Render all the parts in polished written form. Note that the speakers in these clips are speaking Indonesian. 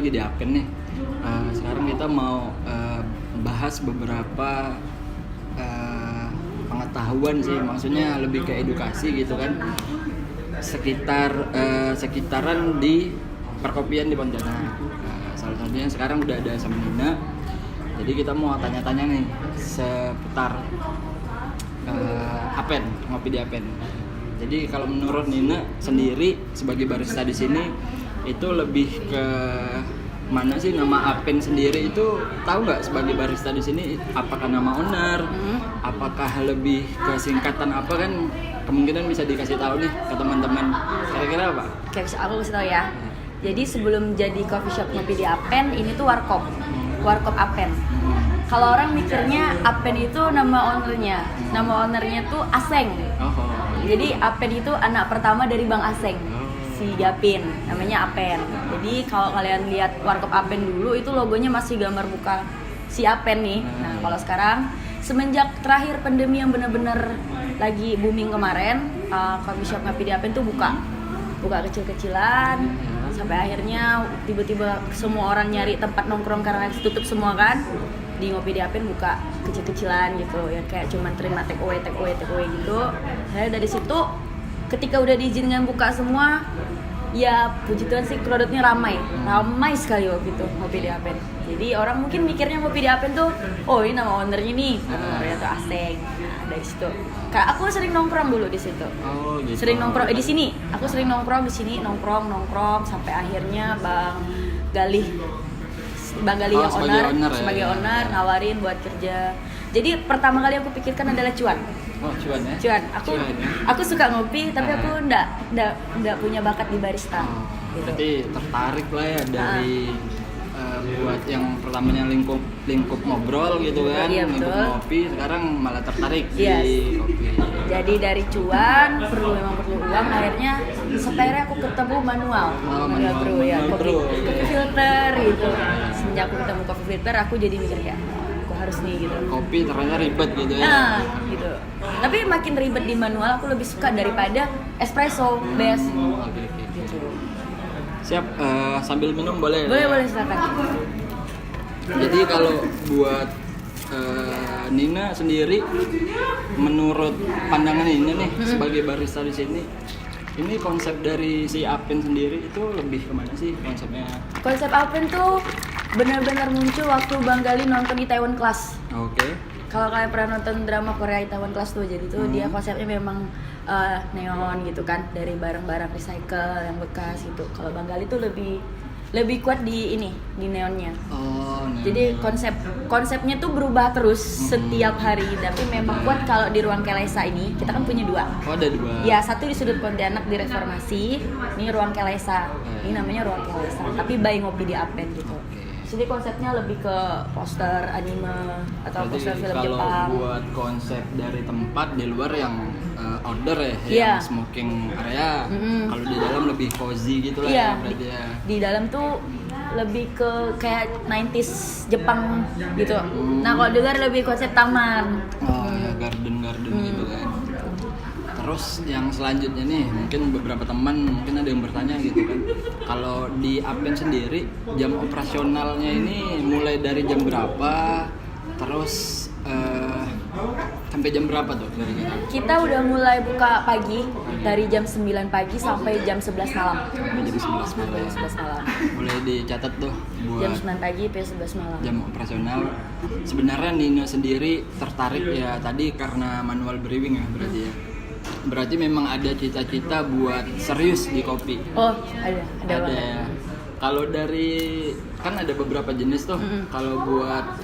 lagi di Apen nih. Sekarang kita mau bahas beberapa pengetahuan sih, maksudnya lebih ke edukasi gitu kan, sekitaran di perkopian di Pontianak. Salah satunya sekarang udah ada sama Nina. Jadi kita mau tanya-tanya nih seputar Apen, ngopi di Apen. Jadi kalau menurut Nina sendiri sebagai barista di sini itu lebih ke mana sih nama Apen sendiri itu, tahu nggak sebagai barista di sini apakah nama owner, apakah lebih ke singkatan apa, kan kemungkinan bisa dikasih tahu nih ke teman-teman, kira-kira apa? Oke, aku kasih tahu ya. Jadi sebelum jadi coffee shop ngopi di Apen, ini tuh warkop Apen. Kalau orang mikirnya Apen itu nama ownernya, nama ownernya tuh Aseng. Jadi Apen itu anak pertama dari Bang Aseng, si Japin, namanya Apen. Jadi kalau kalian lihat warkop Apen dulu itu logonya masih gambar muka si Apen nih. Nah kalau sekarang semenjak terakhir pandemi yang benar-benar lagi booming kemarin, coffee shop ngopi di Apen tuh buka kecil-kecilan, sampai akhirnya tiba-tiba semua orang nyari tempat nongkrong karena tutup semua kan. Di ngopi di Apen buka kecil-kecilan gitu ya, kayak cuman terima take away gitu. Saya dari situ ketika udah diizinkan buka semua, ya puji Tuhan sih crowdnya ramai sekali waktu itu ngopi di Apen. Jadi orang mungkin mikirnya ngopi di Apen tuh, oh ini nama ownernya nih, ternyata Aseng. Nah, dari situ. Kayak aku sering nongkrong dulu di situ. Oh, gitu. Sering nongkrong di sini. Aku sering nongkrong di sini, nongkrong sampai akhirnya Bang Galih yang sebagai owner nawarin buat kerja. Jadi pertama kali aku pikirkan adalah cuan. Oh, cuan ya? Cuan. Aku suka ngopi tapi aku enggak punya bakat di barista. Gitu. Berarti tertarik lah ya dari buat yang pertamanya lingkup ngobrol gitu kan, iya, lingkup ngopi, sekarang malah tertarik di kopi. Jadi dari cuan perlu uang, akhirnya sampai aku ketemu manual brew ya, kopi filter gitu. Semenjak aku ketemu kopi filter, aku jadi mikir ya, aku harus nih gitu. Kopi ternyata ribet gitu ya. Nah, gitu. Tapi makin ribet di manual, aku lebih suka daripada espresso base. Oke. Gitu. Siap, sambil minum boleh? Boleh silakan. Jadi kalau buat Nina sendiri, menurut pandangan Nina nih sebagai barista di sini, ini konsep dari si Apen sendiri itu lebih kemana sih konsepnya? Konsep Apen tuh benar-benar muncul waktu Bang Gali nonton Itaewon Class. Oke. Kalau kalian pernah nonton drama Korea Itaewon Class tuh, jadi tuh dia konsepnya memang neon gitu kan, dari barang-barang recycle yang bekas gitu. Kalau Bang Gali tuh lebih kuat di neonnya. Oh, neon. Jadi konsepnya tuh berubah terus setiap hari, tapi memang kuat. Kalau di ruang Kelesa ini kita kan punya 2. Oh, ada 2. Ya, satu di sudut Pontianak di Reformasi, ini ruang Kelesa. Ini namanya ruang Kelesa, tapi by ngopi di Apen gitu. Jadi konsepnya lebih ke poster anime atau poster film Jepang. Kalau buat konsep dari tempat di luar yang outdoor ya, yang smoking area. Kalau di dalam lebih cozy gitu lah ya berarti ya. Di dalam tuh lebih ke kayak 90s Jepang gitu. Nah kalau di luar lebih konsep taman. Oh ya, garden gitu kan. Terus yang selanjutnya nih, mungkin beberapa teman mungkin ada yang bertanya gitu kan, kalau di Apen sendiri jam operasionalnya ini mulai dari jam berapa, terus sampai jam berapa tuh dari kita? Kita udah mulai buka pagi dari jam 9 pagi sampai jam 11 malam. Sampai jam 11 malam. Boleh dicatat tuh buat jam 9 pagi sampai 11 malam. Jam operasional. Sebenarnya Nina sendiri tertarik ya tadi karena manual brewing ya berarti ya. Berarti memang ada cita-cita buat serius di kopi. Oh, ada ya. Kalau dari kan ada beberapa jenis tuh. Kalau buat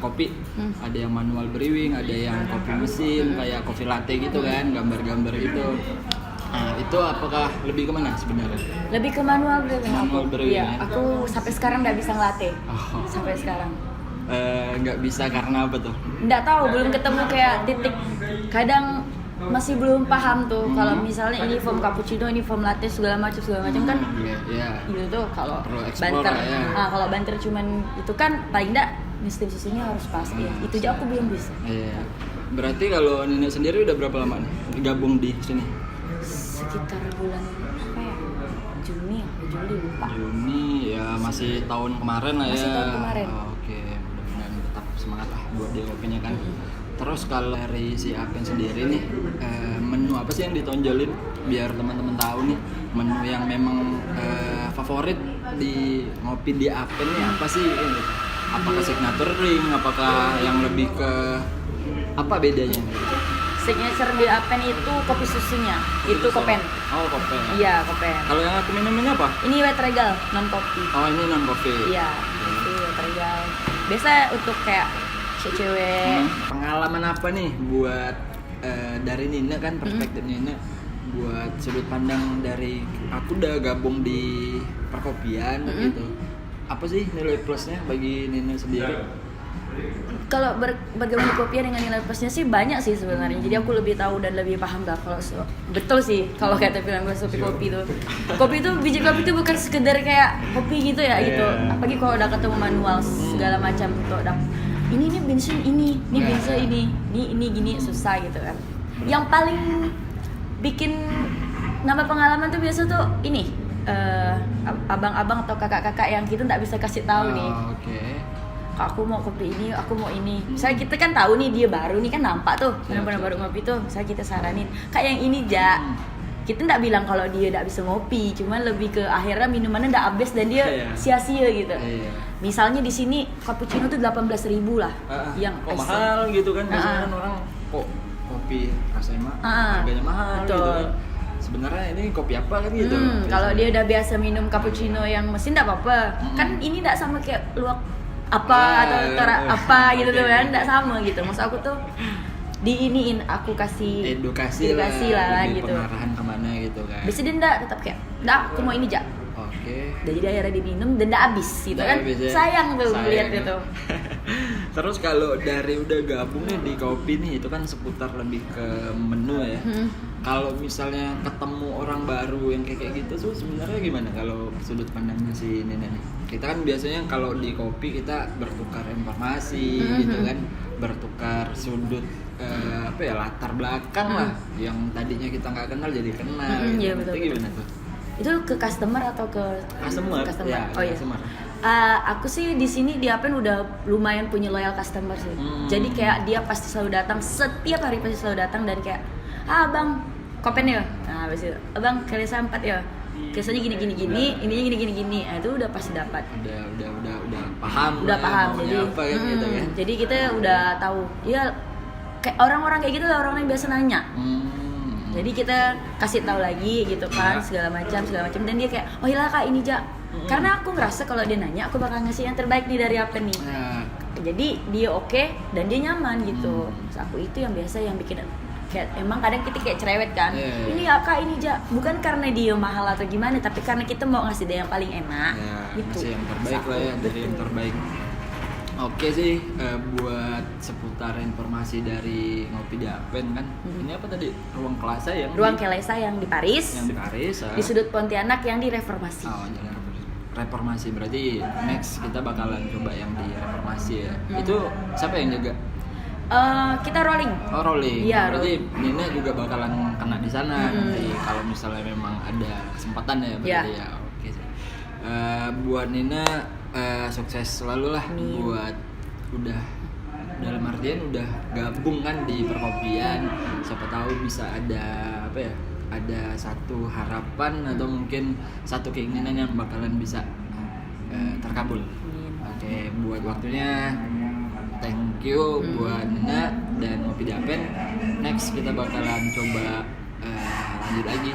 kopi ada yang manual brewing, ada yang kopi mesin kayak kopi latte gitu kan, gambar-gambar gitu. Nah, itu apakah lebih kemana sebenarnya? Lebih ke manual brewing. Manual brewing ya. Aku sampai sekarang nggak bisa ngelatih. Sampai sekarang. Nggak bisa karena apa tuh? Nggak tahu, belum ketemu kayak titik. Kadang masih belum paham tuh kalau misalnya ini foam cappuccino, ini foam latte segala macam kan. Gitu tuh kalau banter. Kalau banter cuman itu kan paling enggak sistem susunya harus pas ya. Itu aja aku belum bisa. Iya. Berarti kalau Nina sendiri udah berapa lama nih gabung di sini? Sekitar bulan apa ya? Juni Juli lupa. Juni ya, masih tahun kemarin lah ya. Masih tahun kemarin. Oke, mudah-mudahan tetap semangat lah buat di kopinya kan. Terus kalau dari si Apen sendiri nih, menu apa sih yang ditonjolin biar teman-teman tahu nih menu yang memang favorit di ngopi di Apen nih apa sih? Gitu. Apakah signature drink? Apakah yang lebih ke apa bedanya? Signature di Apen itu kopi susunya, itu kopen. Oh, kopen. Iya, kopen. Kalau yang aku minum ini apa? Ini white regal, non kopi. Oh, ini non coffee. Iya, itu white regal. Biasa untuk kayak cewek. Pengalaman apa nih buat dari Nina kan, perspektif Nina buat sudut pandang dari aku udah gabung di perkopian gitu. Apa sih nilai plusnya bagi Nina sendiri? Kalau bergabung di kopi dengan nilai plusnya sih banyak sih sebenarnya. Jadi aku lebih tahu dan lebih paham lah kalau betul sih kalau kata bilang kopi itu. Kopi itu biji kopi itu bukan sekedar kayak kopi gitu ya gitu. Apalagi kalau udah ketemu manual segala macam tuh udah ini bensin ini bensin ini gini susah gitu kan. Yang paling bikin nambah pengalaman tuh biasa tuh ini abang-abang atau kakak-kakak yang kita nggak bisa kasih tahu nih. Okay. Aku mau kopi ini, aku mau ini. Misalnya kita kan tahu nih dia baru nih kan nampak tuh, benar-benar baru ngopi tuh. Misalnya kita saranin, kayak yang ini Ja. Kita nggak bilang kalau dia nggak bisa ngopi, cuman lebih ke akhirnya minumannya nggak habis dan dia sia-sia gitu. Misalnya di sini cappuccino tuh 18.000 lah, yang kok mahal gitu kan? Biasanya kan orang kok kopi rasanya harganya mahal gitu kan. Sebenarnya ini kopi apa kan gitu. Kalau dia udah biasa minum cappuccino yang mesin nggak apa-apa. Kan ini nggak sama kayak luwak apa atau apa gitu tuh kan, nggak sama gitu. Maksud aku tuh diiniin aku kasih edukasi lah gitu, pengarahan kemana gitu kan. bisa dia nggak tetap kayak nggak aku mau ini Ja. Oke. Jadi akhirnya diminum dan nggak habis gitu kan habis, ya? sayang tuh lihat itu. Terus kalau dari udah gabung nih di kopi nih itu kan seputar lebih ke menu ya. Kalau misalnya ketemu orang baru yang kayak gitu tuh sebenarnya gimana kalau sudut pandangnya si Nina nih? Kita kan biasanya kalau di kopi kita bertukar informasi gitu kan, bertukar sudut apa ya, latar belakang lah yang tadinya kita nggak kenal jadi kenal gitu. Iya, Itu gimana tuh? Itu ke customer atau ke Customer. Ya, oh iya. customer. Aku sih di sini di Apen udah lumayan punya loyal customer sih. Jadi kayak dia pasti selalu datang, setiap hari pasti selalu datang dan kayak abang kopen ya, nah habis itu abang kelesa 4 ya, biasanya gini, ininya gini, nah itu udah pasti dapat. Udah paham. Udah paham, jadi apa, kan, gitu, kan? Jadi kita udah tahu, ya kayak orang-orang kayak gitu lah, orang yang biasa nanya. Jadi kita kasih tahu lagi gitu kan, segala macam dan dia kayak oh iya kak ini Ja. Karena aku ngerasa kalau dia nanya aku bakal ngasih yang terbaik nih dari Apen nih. Jadi dia oke dan dia nyaman gitu. Terus aku itu yang biasa yang bikin kayak emang kadang kita kayak cerewet kan. Ini ya kak ini Ja, bukan karena dia mahal atau gimana, tapi karena kita mau ngasih dia yang paling enak. Gitu. Ngasih yang terbaik lah ya, dari yang terbaik. Oke sih, buat seputar informasi dari Ngopi di Apen kan. Ini apa tadi? Ruang Kelasa yang Ruang Kelasa yang di Paris. Yang di Paris. Di sudut Pontianak yang di Reformasi. Oh, jalan Reformasi. Berarti next kita bakalan coba yang di Reformasi ya. Itu siapa yang jaga? Kita rolling. Oh, rolling. Iya, berarti Nina juga bakalan kena di sana nanti kalau misalnya memang ada kesempatan ya berarti ya. Oke sih. Buat Nina sukses selalu lah buat udah dalam artian udah gabung kan di perkopian, siapa tahu bisa ada apa ya, ada satu harapan atau mungkin satu keinginan yang bakalan bisa terkabul. Oke, buat waktunya thank you buat Nina dan Ngopi di Apen. Next kita bakalan coba lanjut lagi.